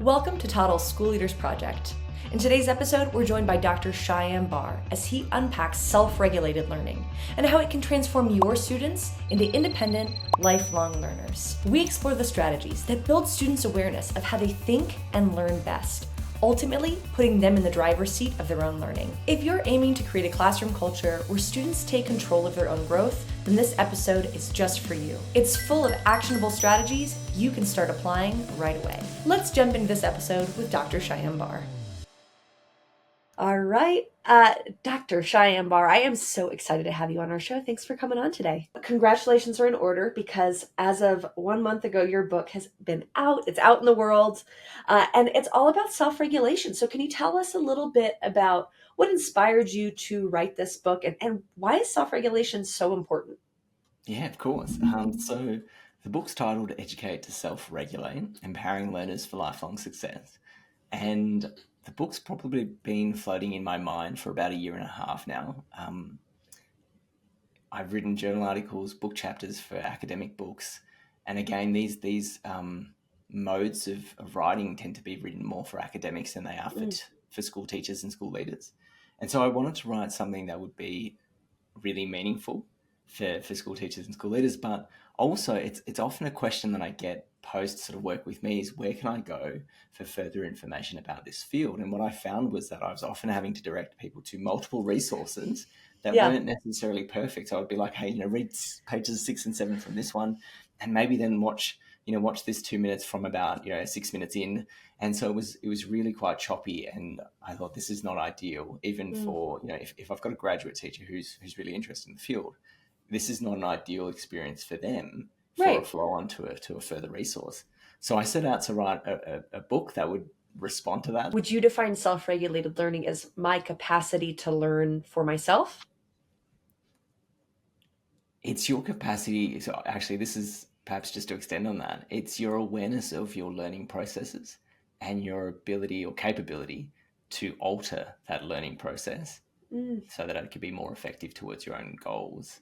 Welcome to Toddle's School Leaders Project. In today's episode, we're joined by Dr. Shyam Barr as he unpacks self-regulated learning and how it can transform your students into independent, lifelong learners. We explore the strategies that build students' awareness of how they think and learn best, ultimately putting them in the driver's seat of their own learning. If you're aiming to create a classroom culture where students take control of their own growth, then this episode is just for you. It's full of actionable strategies you can start applying right away. Let's jump into this episode with Dr. Shyam Barr. All right, Dr. Shyam Barr, I am so excited to have you on our show. Thanks for coming on today. Congratulations are in order because as of 1 month ago, your book has been out. It's out in the world, and it's all about self-regulation. So can you tell us a little bit about what inspired you to write this book and why is self-regulation so important? Yeah, of course. So the book's titled Educate to Self-Regulate, Empowering Learners for Lifelong Success. And the book's probably been floating in my mind for about a year and a half now. I've written journal articles, book chapters for academic books. And again, these modes of writing tend to be written more for academics than they are for school teachers and school leaders. And so I wanted to write something that would be really meaningful for school teachers and school leaders, but also it's often a question that I get post sort of work with me is where can I go for further information about this field? And what I found was that I was often having to direct people to multiple resources that weren't necessarily perfect. So I'd be like, hey, read pages 6 and 7 from this one, and maybe then watch this 2 minutes from about 6 minutes in. And so it was really quite choppy, and I thought this is not ideal even for if I've got a graduate teacher who's really interested in the field, this is not an ideal experience for them for a flow on to a further resource. So I set out to write a book that would respond to that. Would you define self-regulated learning as my capacity to learn for myself? It's your capacity. So actually, this is perhaps just to extend on that. It's your awareness of your learning processes and your ability or capability to alter that learning process so that it could be more effective towards your own goals.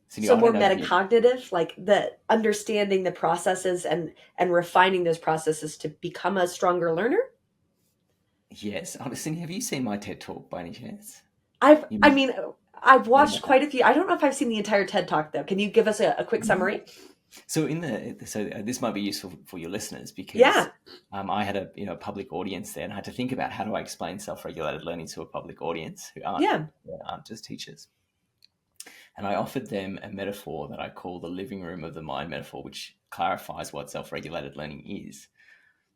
So more metacognitive, like the understanding the processes and refining those processes to become a stronger learner? Yes. Cindy, have you seen my TED Talk by any chance? I've watched quite a few. I don't know if I've seen the entire TED Talk though. Can you give us a quick summary? So this might be useful for your listeners because I had a public audience there, and I had to think about how do I explain self-regulated learning to a public audience who aren't just teachers. And I offered them a metaphor that I call the living room of the mind metaphor, which clarifies what self-regulated learning is.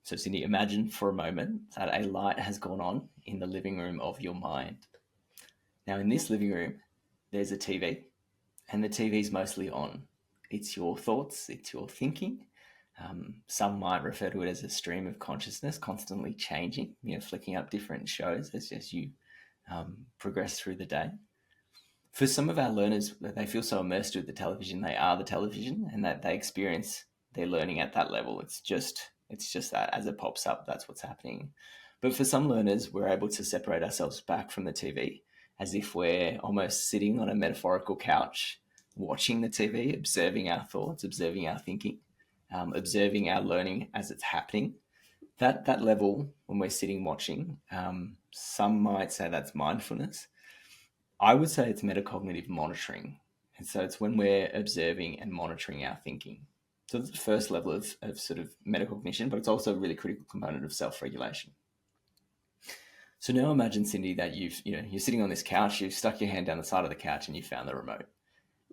So Cindy, imagine for a moment that a light has gone on in the living room of your mind. Now in this living room, there's a TV, and the TV is mostly on. It's your thoughts, it's your thinking. Some might refer to it as a stream of consciousness, constantly changing, flicking up different shows as you progress through the day. For some of our learners, they feel so immersed with the television, they are the television, and that they experience their learning at that level. It's just that as it pops up, that's what's happening. But for some learners, we're able to separate ourselves back from the TV as if we're almost sitting on a metaphorical couch, watching the TV, observing our thoughts, observing our thinking, observing our learning as it's happening. That level, when we're sitting watching, some might say that's mindfulness. I would say it's metacognitive monitoring. And so it's when we're observing and monitoring our thinking. So that's the first level of sort of metacognition, but it's also a really critical component of self-regulation. So now imagine, Cindy, that you're sitting on this couch, you've stuck your hand down the side of the couch and you found the remote.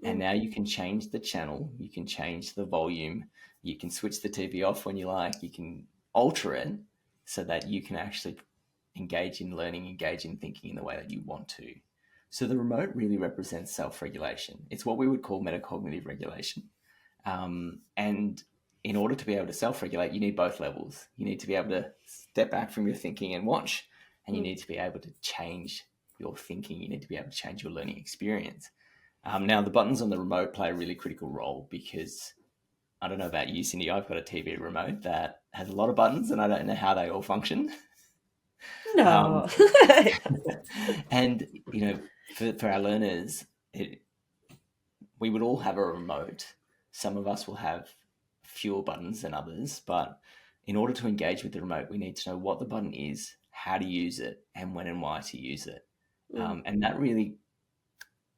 And now you can change the channel, you can change the volume, you can switch the TV off when you like, you can alter it so that you can actually engage in learning, engage in thinking in the way that you want to. So the remote really represents self-regulation. It's what we would call metacognitive regulation. And in order to be able to self-regulate, you need both levels. You need to be able to step back from your thinking and watch, and you need to be able to change your thinking. You need to be able to change your learning experience. Now, the buttons on the remote play a really critical role because I don't know about you, Cindy, I've got a TV remote that has a lot of buttons and I don't know how they all function. No. And, for our learners, we would all have a remote. Some of us will have fewer buttons than others, but in order to engage with the remote, we need to know what the button is, how to use it, and when and why to use it. And that really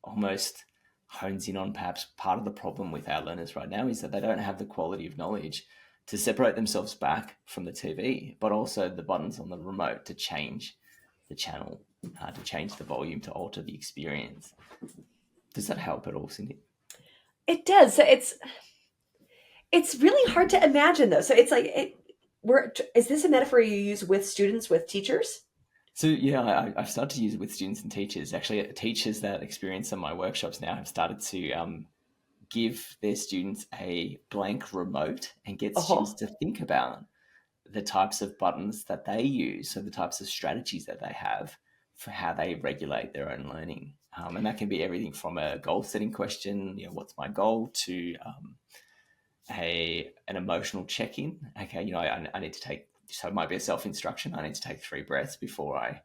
almost hones in on perhaps part of the problem with our learners right now is that they don't have the quality of knowledge to separate themselves back from the TV, but also the buttons on the remote to change the channel, to change the volume, to alter the experience. Does that help at all, Cindy? It does. So it's really hard to imagine, though. So it's like, is this a metaphor you use with students, with teachers? So yeah, I've started to use it with students and teachers. Actually, teachers that experience some of my workshops now have started to give their students a blank remote and get students to think about the types of buttons that they use, so the types of strategies that they have for how they regulate their own learning. And that can be everything from a goal-setting question, what's my goal, to an emotional check-in. Okay, I need to take, so it might be a self-instruction. I need to take 3 breaths before I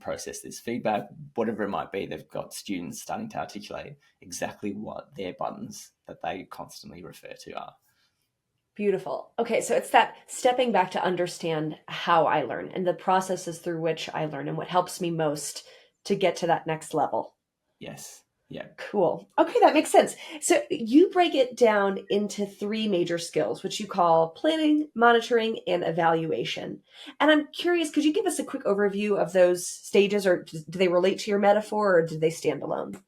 process this feedback. Whatever it might be, they've got students starting to articulate exactly what their buttons that they constantly refer to are. Beautiful. Okay, so it's that stepping back to understand how I learn and the processes through which I learn and what helps me most to get to that next level. Yes. Yeah. Cool. Okay, that makes sense. So you break it down into 3 major skills, which you call planning, monitoring, and evaluation. And I'm curious, could you give us a quick overview of those stages, or do they relate to your metaphor, or do they stand alone?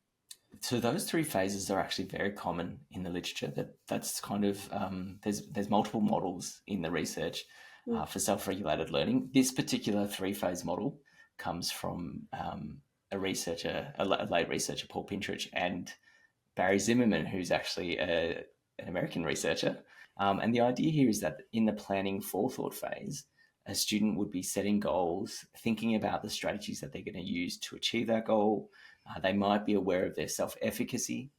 So those 3 phases are actually very common in the literature. That's kind of there's multiple models in the research for self-regulated learning. This particular 3-phase model comes from a late researcher, Paul Pintrich, and Barry Zimmerman, who's actually an American researcher. And the idea here is that in the planning forethought phase, a student would be setting goals, thinking about the strategies that they're going to use to achieve that goal. They might be aware of their self-efficacy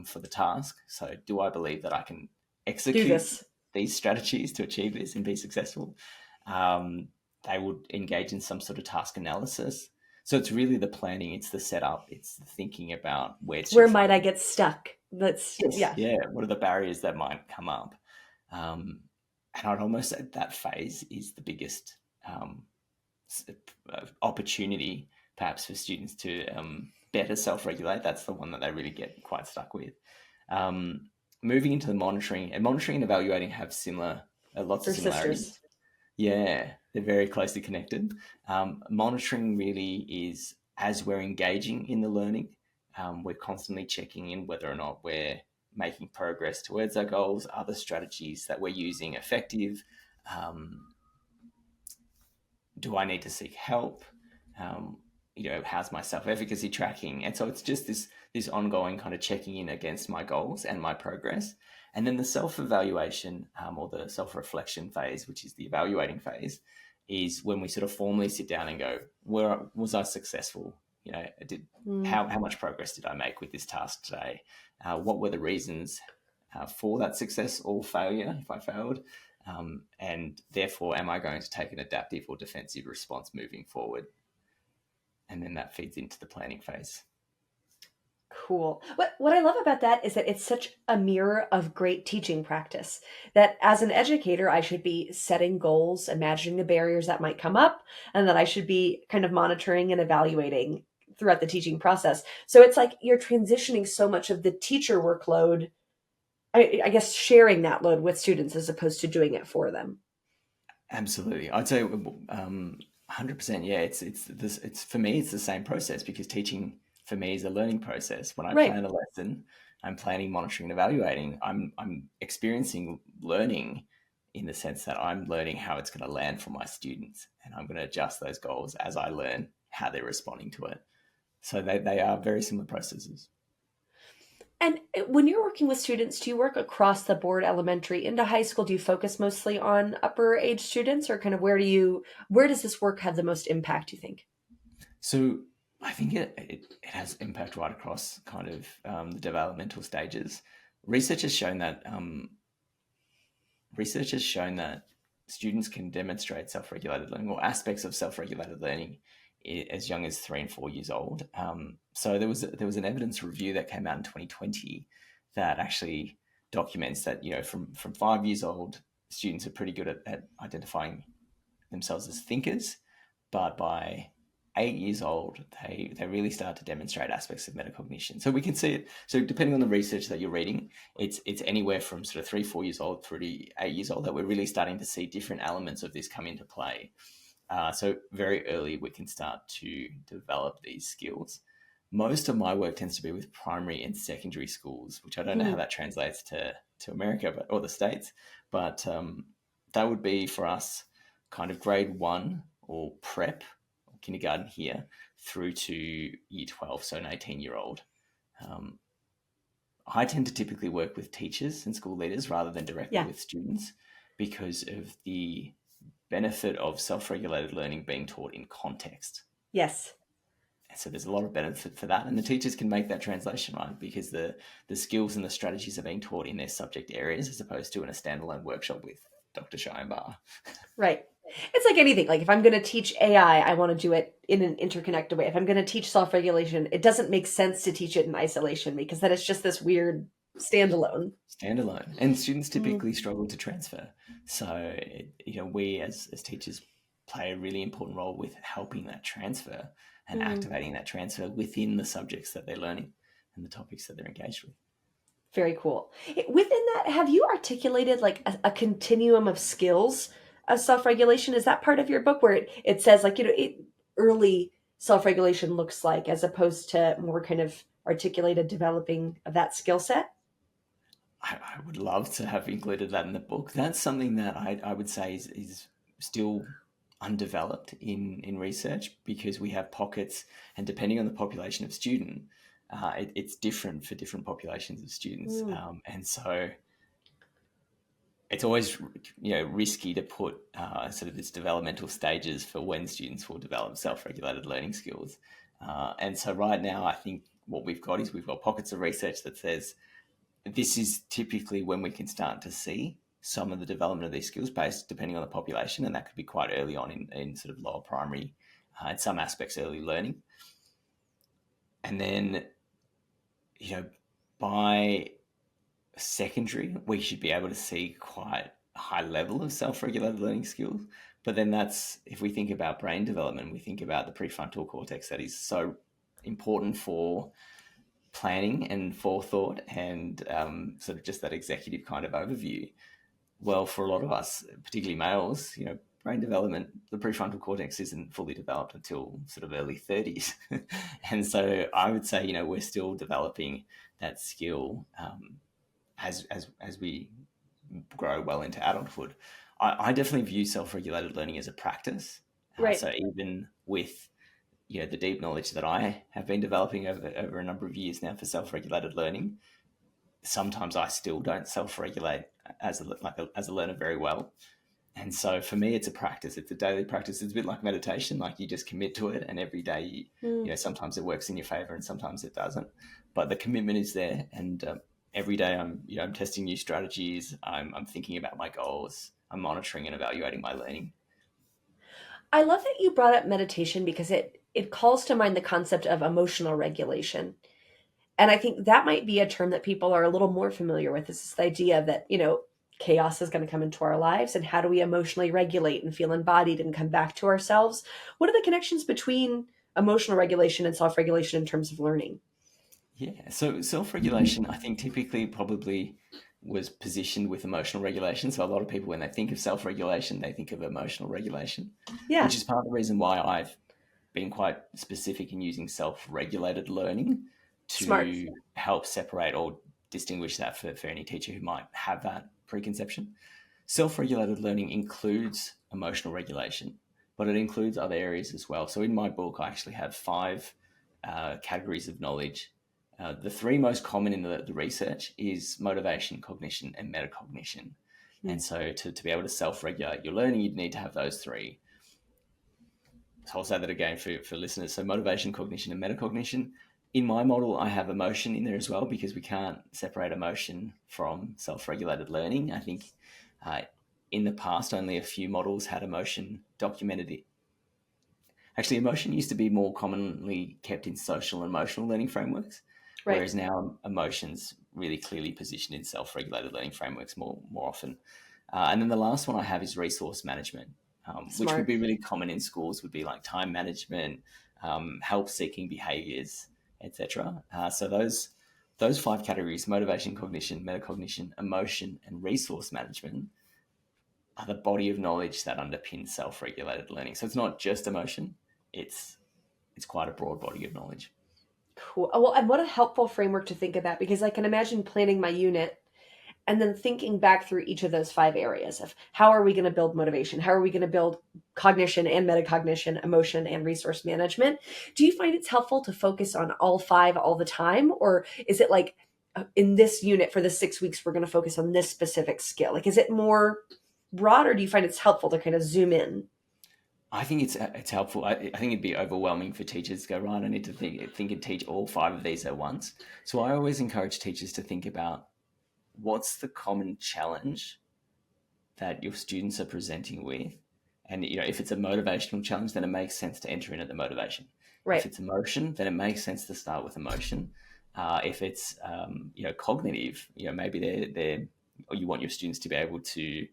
for the task. So do I believe that I can execute these strategies to achieve this and be successful? They would engage in some sort of task analysis. So it's really the planning, it's the setup, it's the thinking about where might I get stuck? Yeah. What are the barriers that might come up? And I'd almost say that phase is the biggest opportunity, perhaps, for students to better self-regulate. That's the one that they really get quite stuck with. Moving into the monitoring and evaluating have lots of similarities. Sisters. Yeah, they're very closely connected. Monitoring really is as we're engaging in the learning, we're constantly checking in whether or not we're making progress towards our goals, other strategies that we're using effective. Do I need to seek help? How's my self-efficacy tracking? And so it's just this ongoing kind of checking in against my goals and my progress. And then the self-evaluation or the self-reflection phase, which is the evaluating phase, is when we sort of formally sit down and go, where was I successful? How much progress did I make with this task today? What were the reasons for that success or failure if I failed? And therefore, am I going to take an adaptive or defensive response moving forward? And then that feeds into the planning phase. Cool. What I love about that is that it's such a mirror of great teaching practice, that as an educator, I should be setting goals, imagining the barriers that might come up, and that I should be kind of monitoring and evaluating throughout the teaching process. So it's like you're transitioning so much of the teacher workload, I guess, sharing that load with students as opposed to doing it for them. Absolutely. I'd say 100%. Yeah, it's for me, it's the same process, because teaching for me is a learning process. When I plan a lesson, I'm planning, monitoring, and evaluating. I'm experiencing learning in the sense that I'm learning how it's going to land for my students, and I'm going to adjust those goals as I learn how they're responding to it. So they are very similar processes. And when you're working with students, do you work across the board, elementary into high school? Do you focus mostly on upper age students, or kind of where does this work have the most impact, you think? So I think it has impact right across kind of the developmental stages. Research has shown that students can demonstrate self-regulated learning, or aspects of self-regulated learning, as young as 3 and 4 years old. So there was an evidence review that came out in 2020 that actually documents that from 5 years old, students are pretty good at identifying themselves as thinkers, but by 8 years old, they really start to demonstrate aspects of metacognition. So we can see it. So depending on the research that you're reading, it's anywhere from sort of 3-4 years old through to 8 years old that we're really starting to see different elements of this come into play. So very early, we can start to develop these skills. Most of my work tends to be with primary and secondary schools, which I don't know how that translates to America or the States, but that would be for us kind of grade 1 or prep, or kindergarten here, through to year 12, so an 18-year-old. I tend to typically work with teachers and school leaders rather than directly with students because of the benefit of self-regulated learning being taught in context. Yes. So there's a lot of benefit for that. And the teachers can make that translation, right? Because the skills and the strategies are being taught in their subject areas as opposed to in a standalone workshop with Dr. Shyam Barr. Right. It's like anything. Like if I'm going to teach AI, I want to do it in an interconnected way. If I'm going to teach self-regulation, it doesn't make sense to teach it in isolation because then it's just this weird standalone. And students typically struggle to transfer. So, we as teachers play a really important role with helping that transfer and activating that transfer within the subjects that they're learning and the topics that they're engaged with. Very cool. Within that, have you articulated like a continuum of skills of self-regulation? Is that part of your book where it says like, early self-regulation looks like, as opposed to more kind of articulated developing of that skill set? I would love to have included that in the book. That's something that I would say is still undeveloped in research because we have pockets, and depending on the population of student, it's different for different populations of students. And so it's always risky to put sort of this developmental stages for when students will develop self-regulated learning skills. And so right now, I think what we've got pockets of research that says this is typically when we can start to see some of the development of these skills based depending on the population, and that could be quite early on in sort of lower primary, in some aspects early learning. And then, by secondary, we should be able to see quite a high level of self-regulated learning skills. But then if we think about brain development, we think about the prefrontal cortex that is so important for planning and forethought and sort of just that executive kind of overview. Well, for a lot of us, particularly males, brain development, the prefrontal cortex isn't fully developed until sort of early 30s. And so I would say, we're still developing that skill as we grow well into adulthood. I definitely view self-regulated learning as a practice. Right. So even with the deep knowledge that I have been developing over a number of years now for self-regulated learning, sometimes I still don't self-regulate as a learner very well. And so for me, it's a practice. It's a daily practice. It's a bit like meditation. Like you just commit to it, and every day, sometimes it works in your favor and sometimes it doesn't. But the commitment is there, and every day I'm testing new strategies. I'm thinking about my goals. I'm monitoring and evaluating my learning. I love that you brought up meditation because it calls to mind the concept of emotional regulation. And I think that might be a term that people are a little more familiar with. Is this idea that, chaos is going to come into our lives, and how do we emotionally regulate and feel embodied and come back to ourselves? What are the connections between emotional regulation and self-regulation in terms of learning? Yeah, so self-regulation, I think typically probably was positioned with emotional regulation. So a lot of people, when they think of self-regulation, they think of emotional regulation, which is part of the reason why I've been quite specific in using self-regulated learning to help separate or distinguish that for any teacher who might have that preconception. Self-regulated learning includes emotional regulation, but it includes other areas as well. So in my book, I actually have 5 categories of knowledge. The 3 most common in the research is motivation, cognition, and metacognition. And so to be able to self-regulate your learning, you'd need to have those 3. So I'll say that again for listeners. So motivation, cognition, and metacognition. In my model, I have emotion in there as well because we can't separate emotion from self-regulated learning. I think in the past, only a few models had emotion documented. Actually, emotion used to be more commonly kept in social and emotional learning frameworks, whereas now emotion's really clearly positioned in self-regulated learning frameworks more often. And then the last one I have is resource management, which would be really common in schools, would be like time management, help-seeking behaviors, etc. So those 5 categories: motivation, cognition, metacognition, emotion, and resource management, are the body of knowledge that underpins self-regulated learning. So it's not just emotion; it's quite a broad body of knowledge. Cool. Well, and what a helpful framework to think about, because I can imagine planning my unit and then thinking back through each of those 5 areas of how are we going to build motivation? How are we going to build cognition and metacognition, emotion and resource management? Do you find it's helpful to focus on all 5 all the time? Or is it like in this unit for the 6 weeks, we're going to focus on this specific skill? Like, is it more broad, or do you find it's helpful to kind of zoom in? I think it's helpful. I think it'd be overwhelming for teachers to go, right, I need to think and teach all 5 of these at once. So I always encourage teachers to think about what's the common challenge that your students are presenting with. And, if it's a motivational challenge, then it makes sense to enter in at the motivation. Right. If it's emotion, then it makes sense to start with emotion. If it's, cognitive, maybe or you want your students to be able to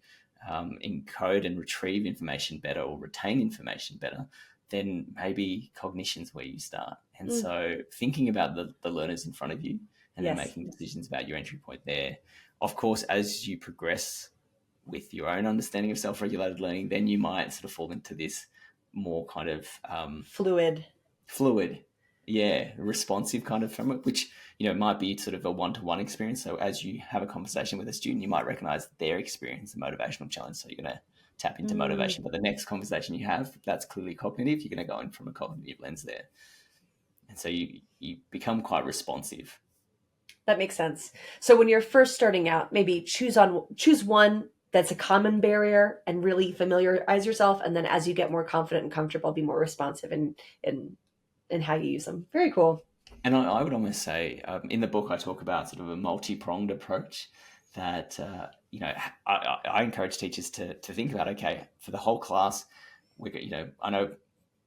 encode and retrieve information better or retain information better, then maybe cognition's where you start. And so thinking about the learners in front of you and then making decisions about your entry point there. Of course, as you progress with your own understanding of self-regulated learning, then you might sort of fall into this more kind of fluid, responsive kind of framework, which might be sort of a one-to-one experience. So as you have a conversation with a student, you might recognize their experience, a motivational challenge, so you're going to tap into motivation. But the next conversation you have, that's clearly cognitive, you're going to go in from a cognitive lens there, and so you become quite responsive. That makes sense. So when you're first starting out, maybe choose one that's a common barrier and really familiarize yourself. And then as you get more confident and comfortable, be more responsive in how you use them. Very cool. And I would almost say in the book, I talk about sort of a multi-pronged approach that, I encourage teachers to think about, okay, for the whole class, I know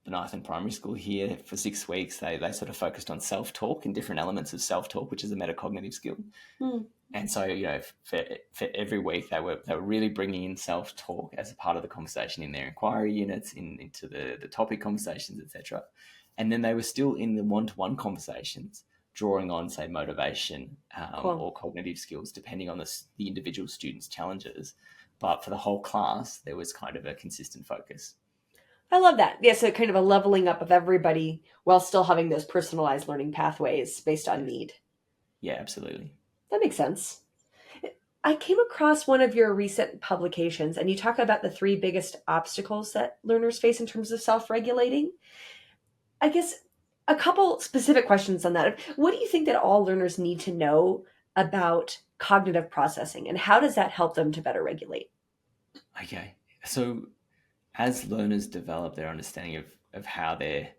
the ninth and primary school here for 6 weeks, they sort of focused on self-talk and different elements of self-talk, which is a metacognitive skill. And so, for every week they were really bringing in self-talk as a part of the conversation in their inquiry units, into the topic conversations, etc. And then they were still in the one-to-one conversations, drawing on, say, motivation or cognitive skills, depending on the individual student's challenges. But for the whole class, there was kind of a consistent focus. I love that. Yeah, so kind of a leveling up of everybody while still having those personalized learning pathways based on need. Yeah, absolutely. That makes sense. I came across one of your recent publications, and you talk about the 3 biggest obstacles that learners face in terms of self-regulating. I guess a couple specific questions on that. What do you think that all learners need to know about cognitive processing, and how does that help them to better regulate? Okay. So as learners develop their understanding of how they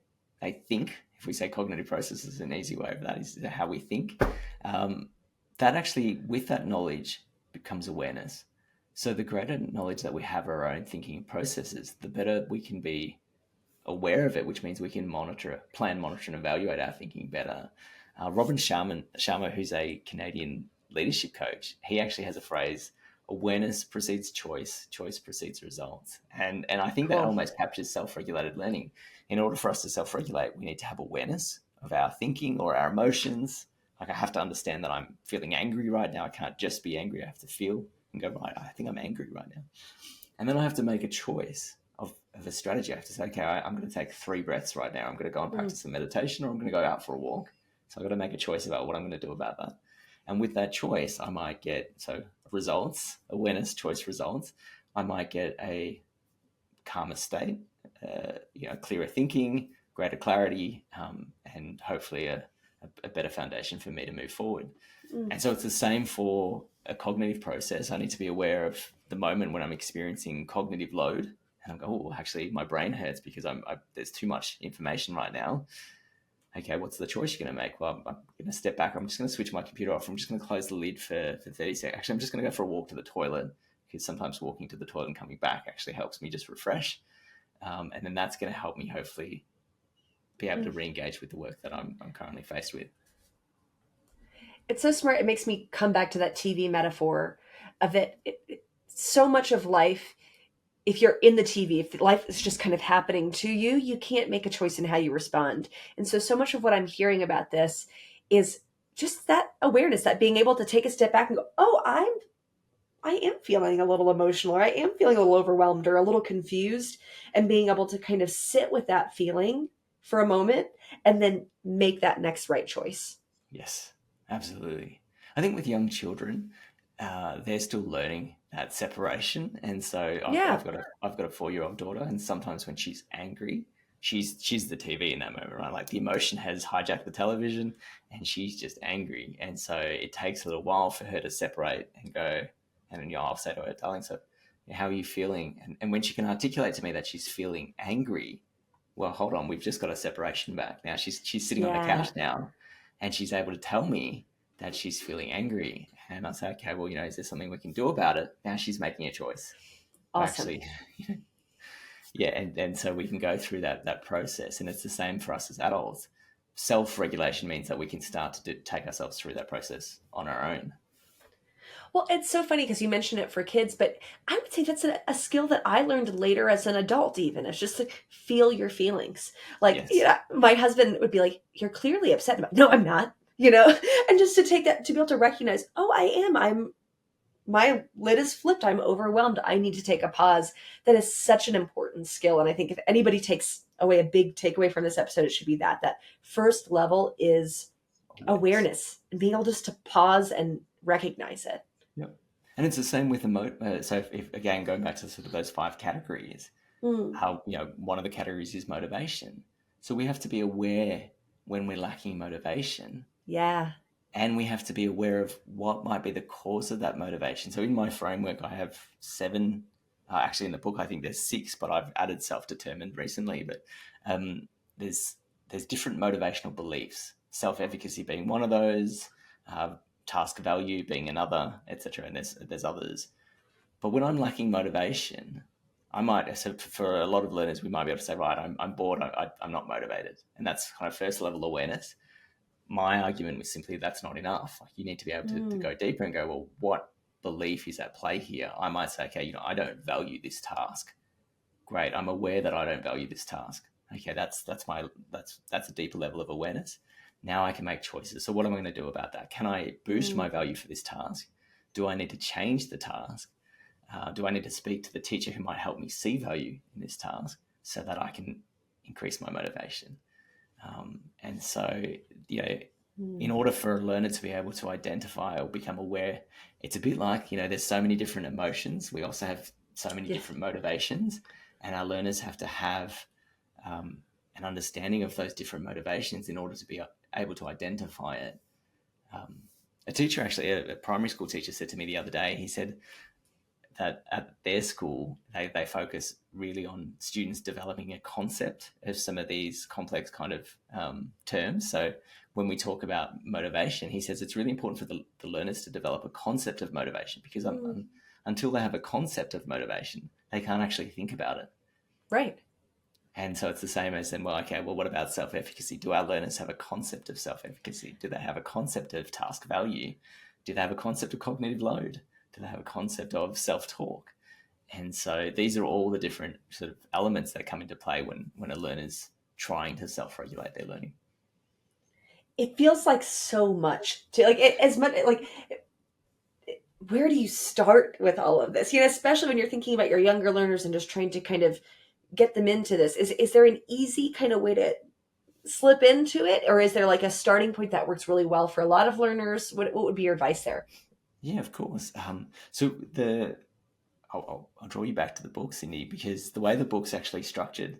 think, if we say cognitive processes, an easy way of that is how we think, that actually, with that knowledge, becomes awareness. So the greater knowledge that we have of our own thinking processes, the better we can be aware of it, which means we can plan, monitor, and evaluate our thinking better. Robin Sharma, who's a Canadian leadership coach, he actually has a phrase: awareness precedes choice, choice precedes results. And I think that almost captures self-regulated learning. In order for us to self-regulate, we need to have awareness of our thinking or our emotions. Like, I have to understand that I'm feeling angry right now. I can't just be angry. I have to feel and go, right, I think I'm angry right now. And then I have to make a choice of a strategy. I have to say, okay, I'm going to take 3 breaths right now. I'm going to go and practice some meditation, or I'm going to go out for a walk. So I've got to make a choice about what I'm going to do about that. And with that choice, I might get, results, awareness, choice, results. I might get a calmer state, clearer thinking, greater clarity, and hopefully a better foundation for me to move forward. And so it's the same for a cognitive process. I need to be aware of the moment when I'm experiencing cognitive load, and I'm going, oh, actually, my brain hurts because there's too much information right now. Okay, what's the choice you're going to make? Well, I'm going to step back. I'm just going to switch my computer off. I'm just going to close the lid for 30 seconds. Actually, I'm just going to go for a walk to the toilet, because sometimes walking to the toilet and coming back actually helps me just refresh. And then that's going to help me hopefully be able to re-engage with the work that I'm currently faced with. It's so smart. It makes me come back to that TV metaphor of it so much of life, if you're in the TV, if life is just kind of happening to you, you can't make a choice in how you respond. And so much of what I'm hearing about this is just that awareness, that being able to take a step back and go, oh, I am feeling a little emotional, or I am feeling a little overwhelmed or a little confused, and being able to kind of sit with that feeling for a moment and then make that next right choice. Yes, absolutely. I think with young children, they're still learning that separation, and so I've got a 4-year-old daughter, and sometimes when she's angry, she's the TV in that moment, right? Like the emotion has hijacked the television, and she's just angry, and so it takes a little while for her to separate and go. And then I'll say to her, darling, so how are you feeling? And when she can articulate to me that she's feeling angry, well, hold on, we've just got a separation back now. She's sitting on the couch now, and she's able to tell me that she's feeling angry. And I say, okay, well, is there something we can do about it? Now she's making a choice. Awesome. Actually, yeah, and so we can go through that process. And it's the same for us as adults. Self-regulation means that we can start to take ourselves through that process on our own. Well, it's so funny because you mentioned it for kids, but I would say that's a skill that I learned later as an adult, even. It's just to feel your feelings. Like, my husband would be like, you're clearly upset about it. No, I'm not, and just to take that, to be able to recognize, oh, my lid is flipped. I'm overwhelmed. I need to take a pause. That is such an important skill. And I think if anybody takes away a big takeaway from this episode, it should be that first level is awareness and being able just to pause and recognize it. Yep. And it's the same with so if again, going back to sort of those 5 categories, how, one of the categories is motivation. So we have to be aware when we're lacking motivation. Yeah. And we have to be aware of what might be the cause of that motivation. So in my framework, I have 7, actually in the book, I think there's 6, but I've added self-determined recently. But there's different motivational beliefs, self-efficacy being one of those, task value being another, etc. And there's others. But when I'm lacking motivation, I might, so for a lot of learners, we might be able to say, right, I'm bored, I'm not motivated. And that's kind of first level awareness. My argument was simply that's not enough. Like you need to be able to go deeper and go, well, what belief is at play here? I might say, okay, I don't value this task. Great, I'm aware that I don't value this task. Okay, that's a deeper level of awareness. Now I can make choices. So what am I going to do about that? Can I boost my value for this task? Do I need to change the task? Do I need to speak to the teacher who might help me see value in this task so that I can increase my motivation? And so, in order for a learner to be able to identify or become aware, it's a bit like, there's so many different emotions. We also have so many different motivations, and our learners have to have an understanding of those different motivations in order to be able to identify it. A teacher, actually, a primary school teacher said to me the other day, he said that at their school, they focus really on students developing a concept of some of these complex kind of terms. So when we talk about motivation, he says it's really important for the learners to develop a concept of motivation, because until they have a concept of motivation, they can't actually think about it. Right. And so it's the same as then, what about self-efficacy? Do our learners have a concept of self-efficacy? Do they have a concept of task value? Do they have a concept of cognitive load? Do they have a concept of self-talk? And so these are all the different sort of elements that come into play when a learner's trying to self-regulate their learning. It feels like so much to as much where do you start with all of this? Especially when you're thinking about your younger learners and just trying to kind of get them into this. Is there an easy kind of way to slip into it, or is there like a starting point that works really well for a lot of learners? What would be your advice there? Yeah, of course. I'll draw you back to the book, Cindy, because the way the book's actually structured,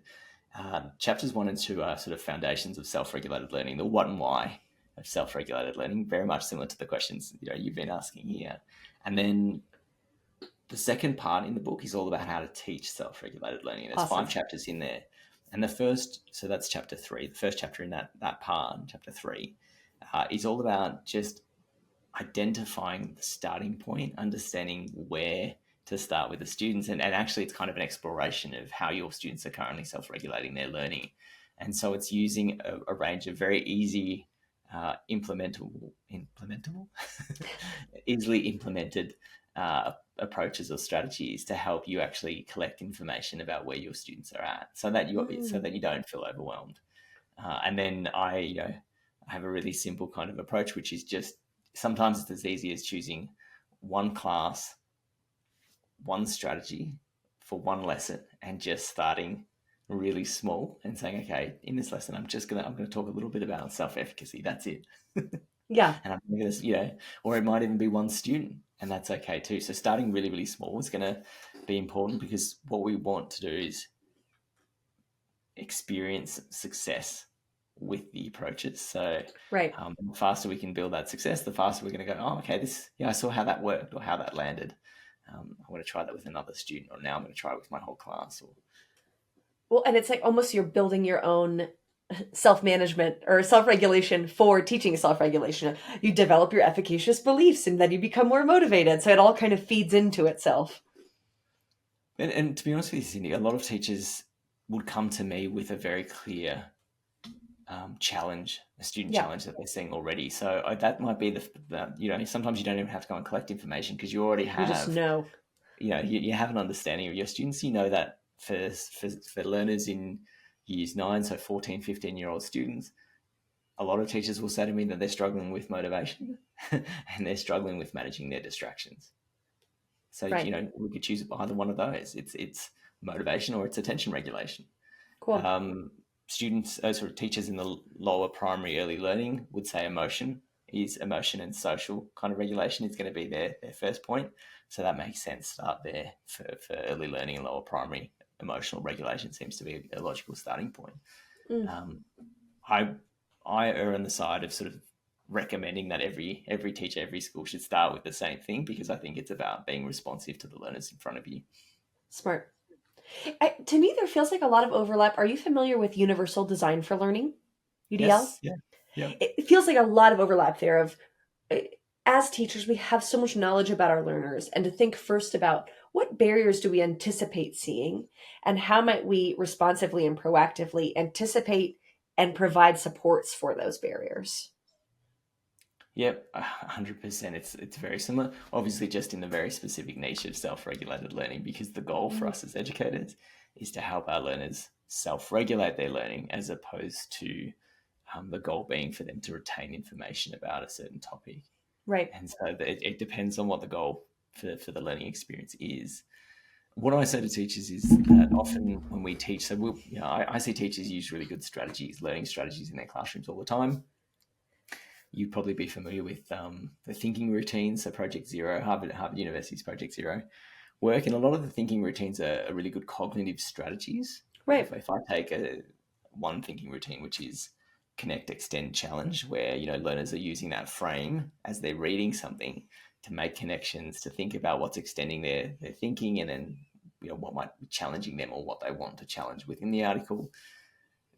chapters 1 and 2 are sort of foundations of self-regulated learning, the what and why of self-regulated learning, very much similar to the questions you've been asking here. And then the second part in the book is all about how to teach self-regulated learning. There's 5 chapters in there. And so that's chapter 3. The first chapter in that part, chapter 3, is all about just identifying the starting point, understanding where to start with the students. And actually, it's kind of an exploration of how your students are currently self-regulating their learning. And so it's using a range of very easy, implementable, easily implemented approaches or strategies to help you actually collect information about where your students are at, so that you don't feel overwhelmed. And then I have a really simple kind of approach, which is just sometimes it's as easy as choosing one class, one strategy for one lesson, and just starting really small and saying, okay, in this lesson, I'm going to talk a little bit about self-efficacy. That's it. Yeah. And I'm going to, or it might even be one student, and that's okay too. So starting really, really small is going to be important, because what we want to do is experience success with the approaches. So right. The faster we can build that success, the faster we're going to go, oh, okay, I saw how that worked or how that landed. I want to try that with another student, or now I'm going to try it with my whole class. Well, and it's like almost you're building your own self-management or self-regulation for teaching self-regulation. You develop your efficacious beliefs, and then you become more motivated. So it all kind of feeds into itself. And to be honest with you, Cindy, a lot of teachers would come to me with a very clear challenge, a student challenge that they're seeing already. So that might be the sometimes you don't even have to go and collect information, because you already have. You just know. You have an understanding of your students. You know that for learners in years 9, so 14, 15-year-old students, a lot of teachers will say to me that they're struggling with motivation and they're struggling with managing their distractions. So, we could choose either one of those. It's motivation or it's attention regulation. Cool. Teachers in the lower primary early learning would say emotion and social kind of regulation is going to be their first point. So that makes sense. Start there for early learning and lower primary. Emotional regulation seems to be a logical starting point. I err on the side of sort of recommending that every teacher, every school should start with the same thing, because I think it's about being responsive to the learners in front of you. Smart. To me, there feels like a lot of overlap. Are you familiar with Universal Design for Learning, UDL? Yes. Yeah. It feels like a lot of overlap there of, as teachers, we have so much knowledge about our learners, and to think first about what barriers do we anticipate seeing, and how might we responsively and proactively anticipate and provide supports for those barriers. Yep, 100%. It's very similar, obviously just in the very specific niche of self-regulated learning, because the goal for us as educators is to help our learners self-regulate their learning, as opposed to the goal being for them to retain information about a certain topic. Right. And so it depends on what the goal for the learning experience is. What I say to teachers is that often when we teach, so I see teachers use really good strategies, learning strategies in their classrooms all the time. You'd probably be familiar with the thinking routines, so Project Zero, Harvard University's Project Zero work. And a lot of the thinking routines are really good cognitive strategies. Right. If I take one thinking routine, which is connect, extend, challenge, where learners are using that frame as they're reading something to make connections, to think about what's extending their thinking, and then what might be challenging them or what they want to challenge within the article.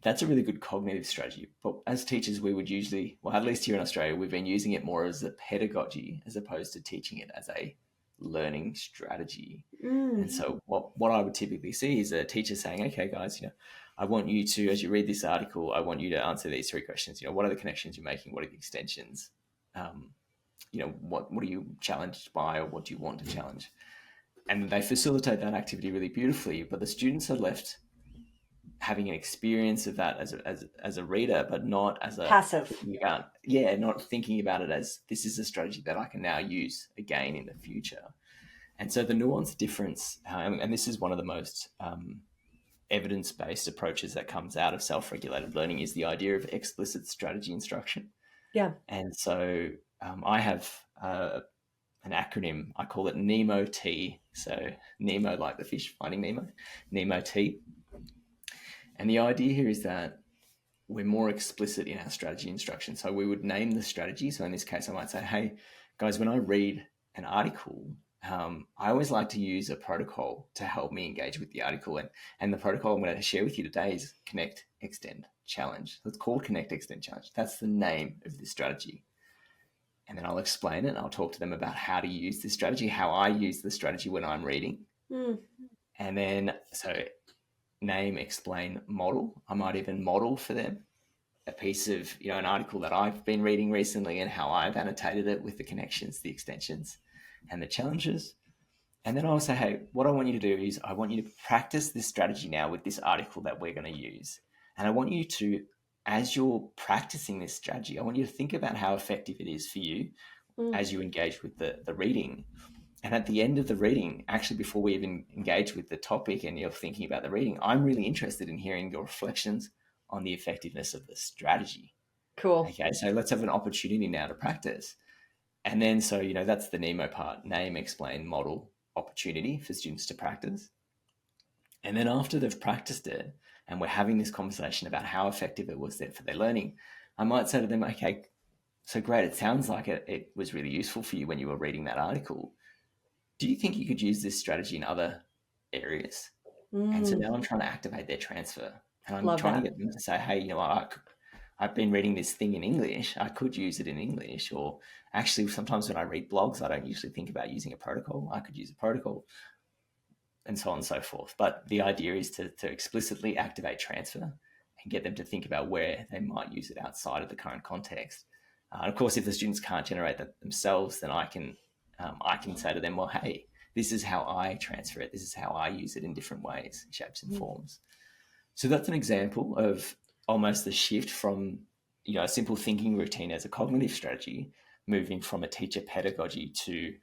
That's a really good cognitive strategy. But as teachers, we would usually, well, at least here in Australia, we've been using it more as a pedagogy as opposed to teaching it as a learning strategy. And so what I would typically see is a teacher saying, okay, guys, I want you to, as you read this article, I want you to answer these 3 questions. What are the connections you're making? What are the extensions? What are you challenged by, or what do you want to challenge? And they facilitate that activity really beautifully, but the students are left having an experience of that as a reader, but not as a passive. Not thinking about it as this is a strategy that I can now use again in the future. And so the nuanced difference, and this is one of the most evidence-based approaches that comes out of self-regulated learning, is the idea of explicit strategy instruction. Yeah. And so I have an acronym. I call it NEMO-T. So Nemo, like the fish finding Nemo, NEMO-T. And the idea here is that we're more explicit in our strategy instruction. So we would name the strategy. So in this case, I might say, hey, guys, when I read an article, I always like to use a protocol to help me engage with the article. And the protocol I'm going to share with you today is Connect, Extend, Challenge. So it's called Connect, Extend, Challenge. That's the name of this strategy. And then I'll explain it. I'll talk to them about how to use this strategy, how I use the strategy when I'm reading. And then, name, explain, model. I might even model for them a piece of, an article that I've been reading recently and how I've annotated it with the connections, the extensions. and the challenges. And then I'll say, hey, what I want you to do is I want you to practice this strategy now with this article that we're going to use. And I want you to, as you're practicing this strategy, I want you to think about how effective it is for you as you engage with the reading. And at the end of the reading, actually before we even engage with the topic and you're thinking about the reading, I'm really interested in hearing your reflections on the effectiveness of the strategy. Cool. Okay, so let's have an opportunity now to practice. And then, so, that's the NEMO part, name, explain, model, opportunity for students to practice. And then after they've practiced it and we're having this conversation about how effective it was there for their learning, I might say to them, okay, so great, it sounds like it was really useful for you when you were reading that article. Do you think you could use this strategy in other areas? And so now I'm trying to activate their transfer. And I'm trying to get them to say, hey, I've been reading this thing in English. I could use it in English. Or actually, sometimes when I read blogs, I don't usually think about using a protocol. I could use a protocol, and so on and so forth. But the idea is to explicitly activate transfer and get them to think about where they might use it outside of the current context. And of course, if the students can't generate that themselves, then I can say to them, well, hey, this is how I transfer it. This is how I use it in different ways, shapes and forms. So that's an example of almost the shift from, a simple thinking routine as a cognitive strategy, moving from a teacher pedagogy to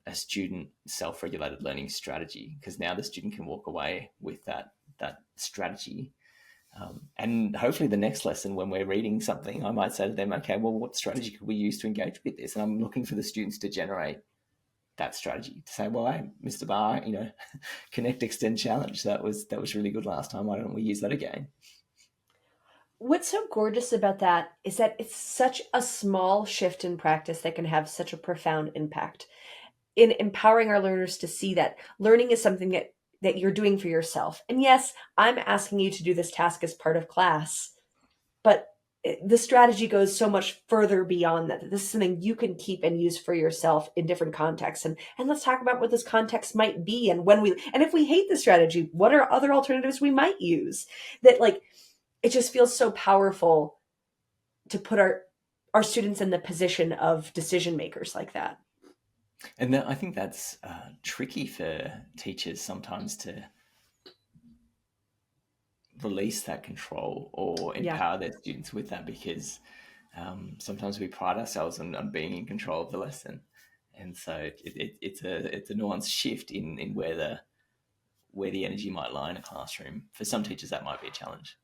a student self-regulated learning strategy, because now the student can walk away with that strategy. And hopefully the next lesson, when we're reading something, I might say to them, okay, well, what strategy could we use to engage with this? And I'm looking for the students to generate that strategy, to say, well, hey, Mr. Barr, connect, extend, challenge. That was really good last time. Why don't we use that again? What's so gorgeous about that is that it's such a small shift in practice that can have such a profound impact in empowering our learners to see that learning is something that you're doing for yourself. And yes, I'm asking you to do this task as part of class, but the strategy goes so much further beyond that. This is something you can keep and use for yourself in different contexts. And let's talk about what this context might be. And if we hate the strategy, what are other alternatives we might use? That, like, it just feels so powerful to put our students in the position of decision makers like that. And I think that's tricky for teachers sometimes to release that control or empower their students with that, because sometimes we pride ourselves on being in control of the lesson. And so it's a nuanced shift in where the energy might lie in a classroom. For some teachers, that might be a challenge.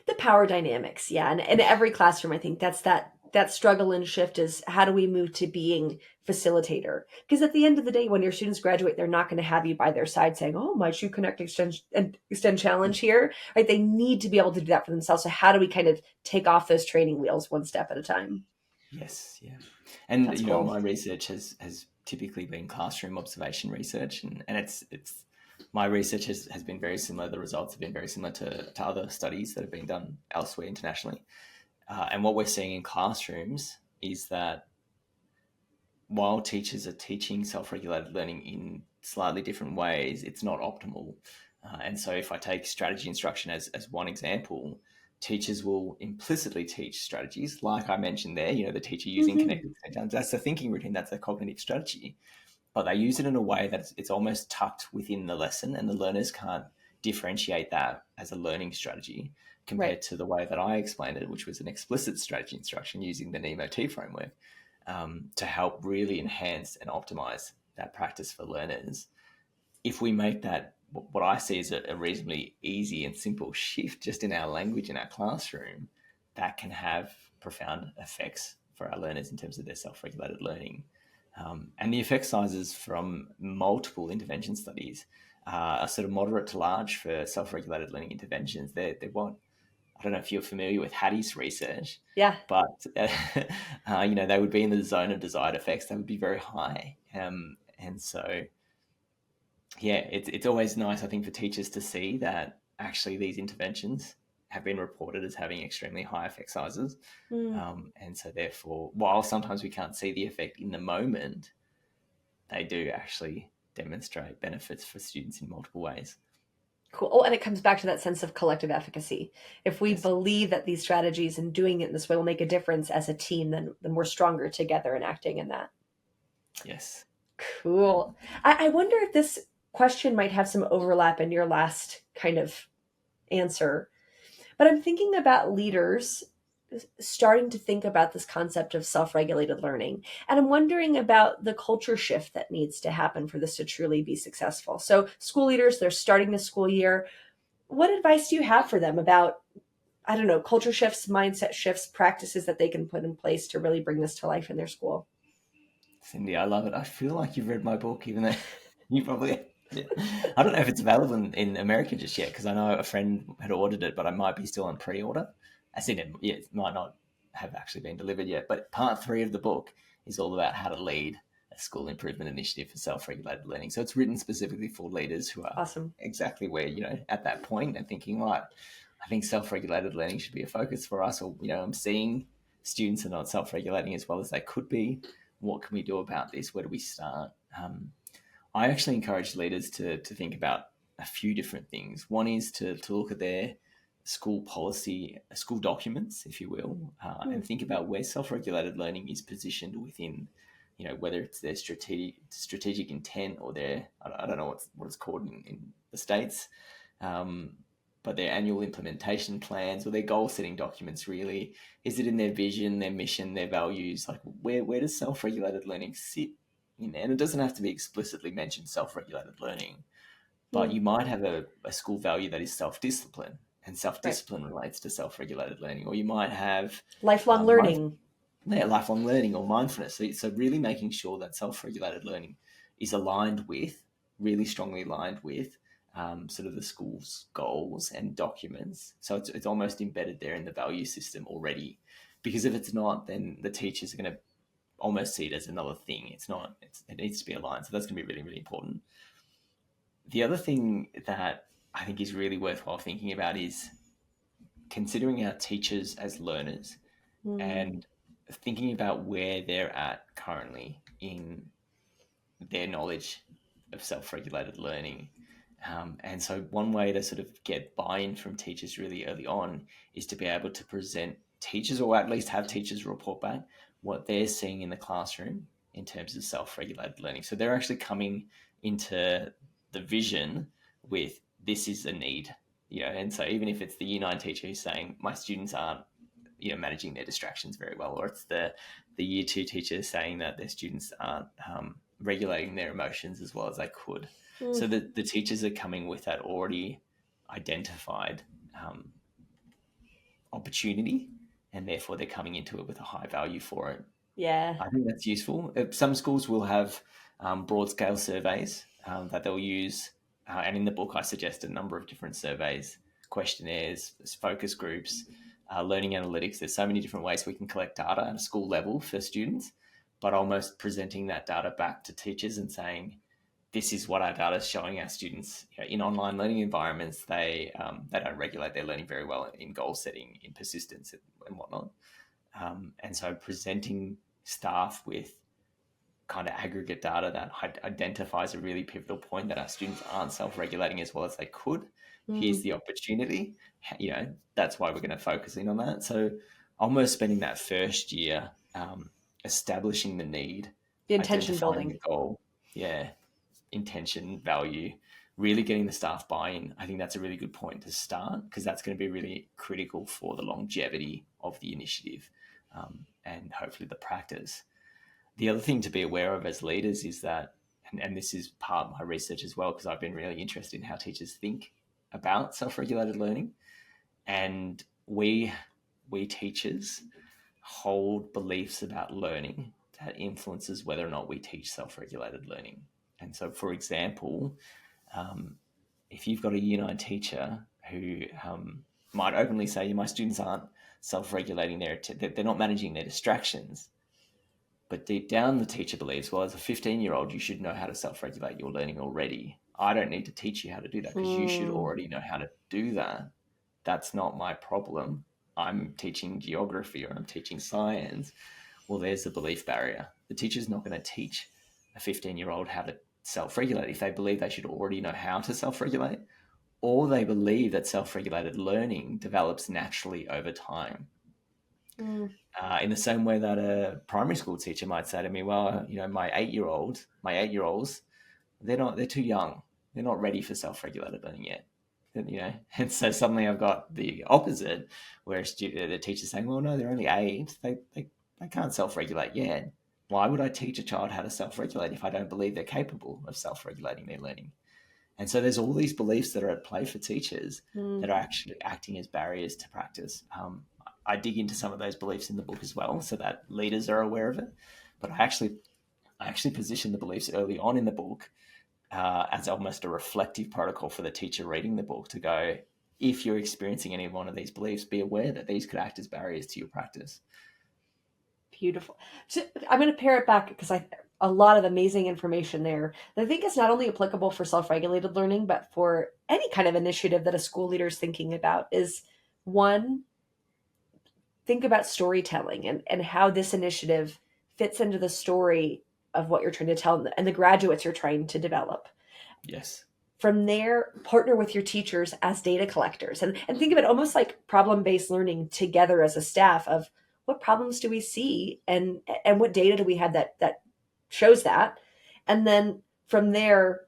The power dynamics, and in every classroom, I think that's that struggle and shift is, how do we move to being facilitator? Because at the end of the day, when your students graduate, they're not going to have you by their side saying, oh, might you connect, extend challenge here, right? They need to be able to do that for themselves. So how do we kind of take off those training wheels one step at a time? Yes, yeah. And that's cool. My research has typically been classroom observation research, and it's my research has been very similar. The results have been very similar to other studies that have been done elsewhere internationally. And what we're seeing in classrooms is that while teachers are teaching self-regulated learning in slightly different ways, it's not optimal. And so if I take strategy instruction as one example, teachers will implicitly teach strategies, like I mentioned there, the teacher using connected challenges. That's the thinking routine, that's a cognitive strategy. But they use it in a way that it's almost tucked within the lesson, and the learners can't differentiate that as a learning strategy compared to the way that I explained it, which was an explicit strategy instruction using the NEMO-T framework to help really enhance and optimize that practice for learners. If we make that what I see as a reasonably easy and simple shift just in our language in our classroom, that can have profound effects for our learners in terms of their self-regulated learning. And the effect sizes from multiple intervention studies are sort of moderate to large for self-regulated learning interventions. They're what, I don't know if you're familiar with Hattie's research. Yeah. But, they would be in the zone of desired effects. They would be very high. And so, yeah, it's always nice, I think, for teachers to see that actually these interventions have been reported as having extremely high effect sizes. And so therefore, while sometimes we can't see the effect in the moment, they do actually demonstrate benefits for students in multiple ways. Cool. Oh, and it comes back to that sense of collective efficacy. If we believe that these strategies and doing it in this way will make a difference as a team, then we're stronger together in acting in that. Yes. Cool. I wonder if this question might have some overlap in your last kind of answer, but I'm thinking about leaders starting to think about this concept of self-regulated learning. And I'm wondering about the culture shift that needs to happen for this to truly be successful. So school leaders, they're starting the school year. What advice do you have for them about, I don't know, culture shifts, mindset shifts, practices that they can put in place to really bring this to life in their school? Cindy, I love it. I feel like you've read my book, even though you probably... I don't know if it's available in America just yet, because I know a friend had ordered it, but I might be still on pre-order. I seen it, yeah, it might not have actually been delivered yet. But part 3 of the book is all about how to lead a school improvement initiative for self-regulated learning. So it's written specifically for leaders who are Awesome. exactly where, at that point and thinking, right, I think self-regulated learning should be a focus for us. Or, I'm seeing students are not self-regulating as well as they could be. What can we do about this? Where do we start? I actually encourage leaders to think about a few different things. One is to look at their school policy, school documents, if you will, and think about where self-regulated learning is positioned within, whether it's their strategic intent or their, I don't know what it's called in the States, but their annual implementation plans or their goal-setting documents. Really, is it in their vision, their mission, their values? Like, where does self-regulated learning sit in there? And it doesn't have to be explicitly mentioned self-regulated learning, but you might have a school value that is self-discipline, and self-discipline relates to self-regulated learning. Or you might have lifelong learning. Lifelong learning or mindfulness. So really making sure that self-regulated learning is aligned with, really strongly aligned with, sort of the school's goals and documents. So it's almost embedded there in the value system already. Because if it's not, then the teachers are going to almost see it as another thing. It's not. It needs to be aligned. So that's going to be really, really important. The other thing that I think is really worthwhile thinking about is considering our teachers as learners and thinking about where they're at currently in their knowledge of self-regulated learning. And so one way to sort of get buy-in from teachers really early on is to be able to present teachers, or at least have teachers report back what they're seeing in the classroom in terms of self-regulated learning. So they're actually coming into the vision with, this is a need, and so even if it's the Year 9 teacher who's saying, my students aren't managing their distractions very well, or it's the Year 2 teacher saying that their students aren't regulating their emotions as well as they could. So the teachers are coming with that already identified opportunity, and therefore they're coming into it with a high value for it. Yeah. I think that's useful. Some schools will have broad scale surveys that they'll use. And in the book, I suggest a number of different surveys, questionnaires, focus groups, learning analytics. There's so many different ways we can collect data at a school level for students, but almost presenting that data back to teachers and saying, this is what our data is showing our students. In online learning environments, they don't regulate their learning very well in goal setting, in persistence and whatnot. And so presenting staff with kind of aggregate data that identifies a really pivotal point that our students aren't self-regulating as well as they could. Here's the opportunity. That's why we're going to focus in on that. So almost spending that first year establishing the need, the intention building, the goal, intention, value, really getting the staff buy-in. I think that's a really good point to start, because that's going to be really critical for the longevity of the initiative and hopefully the practice. The other thing to be aware of as leaders is that, and this is part of my research as well, because I've been really interested in how teachers think about self-regulated learning. And we teachers hold beliefs about learning that influences whether or not we teach self-regulated learning. And so, for example, if you've got a Year 9 teacher who might openly say, my students aren't self-regulating, they're not managing their distractions, but deep down the teacher believes, well, as a 15-year-old, you should know how to self-regulate your learning already. I don't need to teach you how to do that, because you should already know how to do that. That's not my problem. I'm teaching geography or I'm teaching science. Well, there's the belief barrier. The teacher's not going to teach a 15-year-old how to self-regulate if they believe they should already know how to self-regulate, or they believe that self-regulated learning develops naturally over time. In the same way that a primary school teacher might say to me, well, my 8-year-olds, they're too young. They're not ready for self-regulated learning yet. And so suddenly I've got the opposite, where the teacher's saying, well, no, they're only 8. They can't self-regulate yet. Why would I teach a child how to self-regulate if I don't believe they're capable of self-regulating their learning? And so there's all these beliefs that are at play for teachers that are actually acting as barriers to practice. I dig into some of those beliefs in the book as well, so that leaders are aware of it. But I actually position the beliefs early on in the book as almost a reflective protocol for the teacher reading the book to go, if you're experiencing any one of these beliefs, be aware that these could act as barriers to your practice. Beautiful. So I'm going to pare it back because a lot of amazing information there that I think is not only applicable for self-regulated learning, but for any kind of initiative that a school leader is thinking about is, one, think about storytelling and how this initiative fits into the story of what you're trying to tell and the graduates you're trying to develop. Yes. From there, partner with your teachers as data collectors and think of it almost like problem-based learning together as a staff of what problems do we see and what data do we have that shows that. And then from there,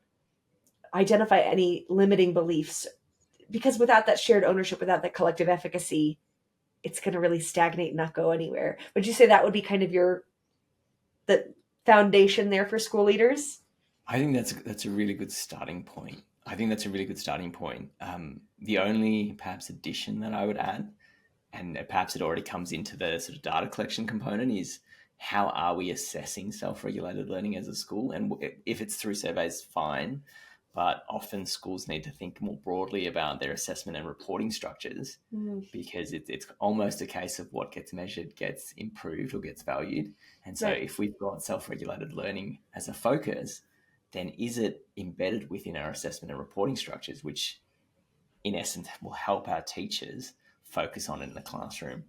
identify any limiting beliefs, because without that shared ownership, without that collective efficacy, it's going to really stagnate and not go anywhere. Would you say that would be kind of the foundation there for school leaders? I think that's a really good starting point. The only perhaps addition that I would add, and perhaps it already comes into the sort of data collection component, is how are we assessing self-regulated learning as a school? And if it's through surveys, fine. But often schools need to think more broadly about their assessment and reporting structures, because it's almost a case of what gets measured gets improved or gets valued. And so if we've got self-regulated learning as a focus, then is it embedded within our assessment and reporting structures, which in essence will help our teachers focus on it in the classroom,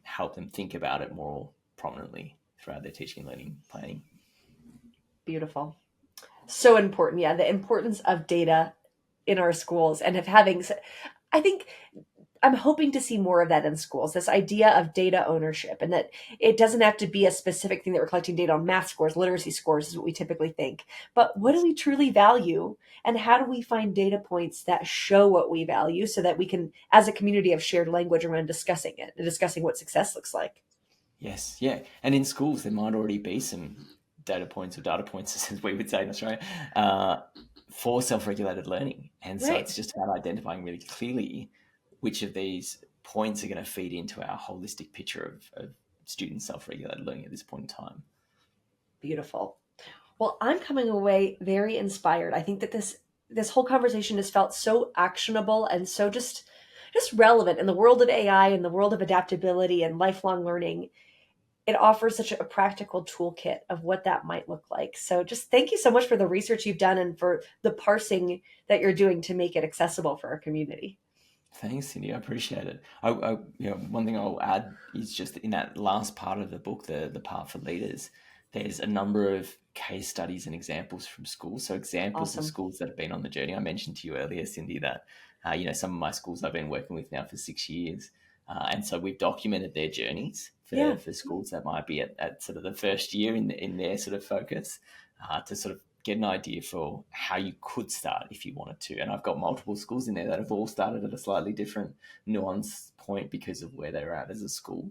help them think about it more prominently throughout their teaching and learning planning. Beautiful. So important. Yeah. The importance of data in our schools and of having, I think I'm hoping to see more of that in schools, this idea of data ownership, and that it doesn't have to be a specific thing that we're collecting data on. Math scores, literacy scores is what we typically think. But what do we truly value? And how do we find data points that show what we value so that we can, as a community, have shared language around discussing it and discussing what success looks like? Yes. Yeah. And in schools, there might already be some data points, as we would say in Australia, for self-regulated learning. And so it's just about identifying really clearly which of these points are going to feed into our holistic picture of student self-regulated learning at this point in time. Beautiful. Well, I'm coming away very inspired. I think that this whole conversation has felt so actionable and so just relevant in the world of AI and the world of adaptability and lifelong learning. It offers such a practical toolkit of what that might look like. So just thank you so much for the research you've done and for the parsing that you're doing to make it accessible for our community. Thanks, Cindy. I appreciate it. One thing I'll add is just in that last part of the book, the part for leaders, there's a number of case studies and examples from schools. So examples of schools that have been on the journey. I mentioned to you earlier, Cindy, that some of my schools I've been working with now for 6 years. And so we've documented their journeys for schools that might be at sort of the first year in their sort of focus, to sort of get an idea for how you could start if you wanted to. And I've got multiple schools in there that have all started at a slightly different nuance point because of where they're at as a school.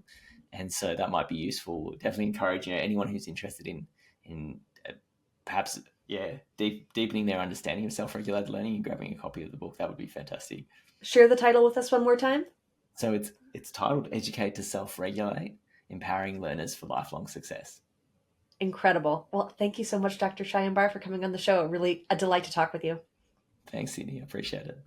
And so that might be useful. Definitely encourage anyone who's interested in perhaps deepening their understanding of self-regulated learning and grabbing a copy of the book. That would be fantastic. Share the title with us one more time. So it's titled Educate to Self-Regulate, Empowering Learners for Lifelong Success. Incredible. Well, thank you so much, Dr. Shyam Barr, for coming on the show. Really a delight to talk with you. Thanks, Cindy. I appreciate it.